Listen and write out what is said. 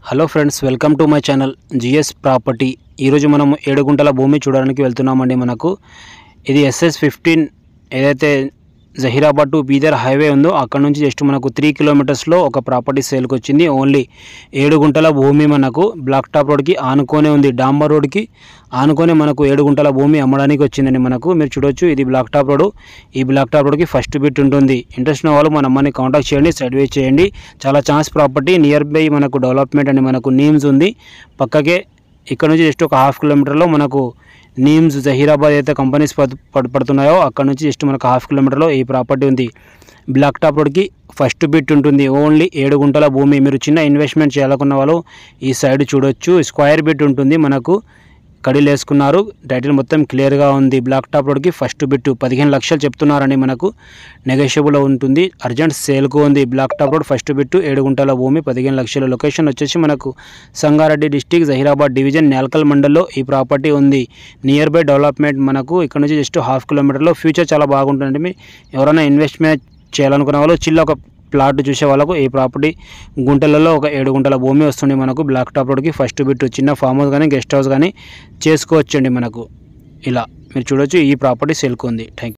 Hello friends, welcome to my channel GS property. ఈరోజు మనం 7 గుంటల భూమి చూడడానికి వెళ్తున్నామండి. మనకు ఇది SS15 ఏదైతే జహీరాబాద్ టు బీదర్ హైవే ఉందో అక్కడ నుంచి జస్ట్ మనకు 3 కిలోమీటర్స్లో ఒక ప్రాపర్టీ సేల్కి వచ్చింది. ఓన్లీ 7 గుంటల భూమి మనకు బ్లాక్ టాప్ రోడ్కి ఆనుకొనే ఉంది. డాంబర్ రోడ్కి ఆనుకొని మనకు 7 గుంటల భూమి అమ్మడానికి వచ్చిందండి. మనకు మీరు చూడొచ్చు, ఇది బ్లాక్ టాప్ రోడ్. ఈ బ్లాక్ టాప్ రోడ్కి ఫస్ట్ బిట్ ఉంటుంది. ఇంట్రెస్ట్ ఉన్న వాళ్ళు మన అమ్మని కాంటాక్ట్ చేయండి, సైడ్ వే చేయండి. చాలా ఛాన్స్ ప్రాపర్టీ. నియర్ బై మనకు డెవలప్మెంట్ అని మనకు నీమ్స్ ఉంది. పక్కకే ఇక్కడ నుంచి జస్ట్ ఒక 1/2 కిలోమీటర్లో మనకు నీమ్స్ జహీరాబాద్ అయితే కంపెనీస్ పడుతున్నాయో అక్కడ నుంచి జస్ట్ మనకు 1/2 కిలోమీటర్లో ఈ ప్రాపర్టీ ఉంది. బ్లాక్ టాప్ రోడ్కి ఫస్ట్ బిట్ ఉంటుంది. ఓన్లీ 7 గుంటల భూమి. మీరు చిన్న ఇన్వెస్ట్మెంట్ చేయాలనుకున్న వాళ్ళు ఈ సైడ్ చూడొచ్చు. స్క్వేర్ బిట్ ఉంటుంది. మనకు కడీలు వేసుకున్నారు. టైటిల్ మొత్తం క్లియర్గా ఉంది. బ్లాక్ టాప్ రోడ్కి ఫస్ట్ బిట్ 15 లక్షలు చెప్తున్నారని మనకు నెగోషియబుల్ ఉంటుంది. అర్జెంట్ సేల్కు ఉంది. Black top road first bit 7 గుంటల భూమి 15 లక్షలు. లొకేషన్ వచ్చేసి మనకు సంగారెడ్డి డిస్టిక్ జహీరాబాద్ డివిజన్ నేల్కల్ మండల్లో ఈ ప్రాపర్టీ ఉంది. నియర్ బై డెవలప్మెంట్ మనకు ఇక్కడ నుంచి జస్ట్ 1/2 కిలోమీటర్లో. ఫ్యూచర్ చాలా బాగుంటుంది. ఎవరైనా ఇన్వెస్ట్మెంట్ చేయాలనుకున్న వాళ్ళు చిన్న ఒక ప్లాట్ చూసే వాళ్ళకు ఈ ప్రాపర్టీ గుంటలలో ఒక 7 గుంటల భూమి వస్తుంది. మనకు బ్లాక్ టాప్ రోడ్కి ఫస్ట్ బిట్. చిన్న ఫామ్ హౌస్ కానీ గెస్ట్ హౌస్ కానీ చేసుకోవచ్చండి. మనకు ఇలా మీరు చూడొచ్చు, ఈ ప్రాపర్టీ సేల్కు ఉంది. Thank you.